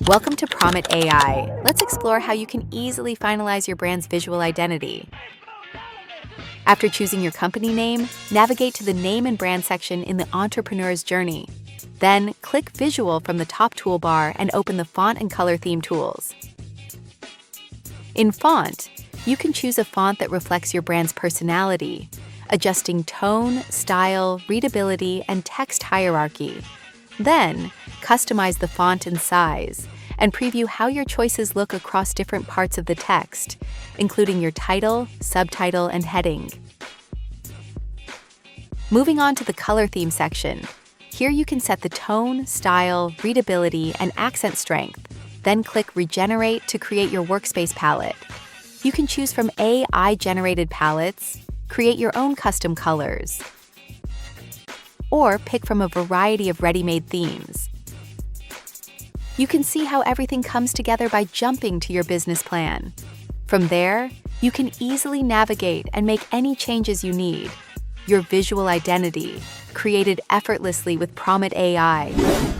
Welcome to PrometAI. Let's explore how you can easily finalize your brand's visual identity. After choosing your company name, navigate to the Name and Brand section in the Entrepreneur's Journey. Then, click Visual from the top toolbar and open the Font and Color Theme tools. In Font, you can choose a font that reflects your brand's personality, adjusting tone, style, readability, and text hierarchy. Then, customize the font and size, and preview how your choices look across different parts of the text, including your title, subtitle, and heading. Moving on to the Color Theme section. Here you can set the tone, style, readability, and accent strength. Then click Regenerate to create your workspace palette. You can choose from AI-generated palettes, create your own custom colors, or pick from a variety of ready-made themes. You can see how everything comes together by jumping to your business plan. From there, you can easily navigate and make any changes you need. Your visual identity, created effortlessly with PrometAI.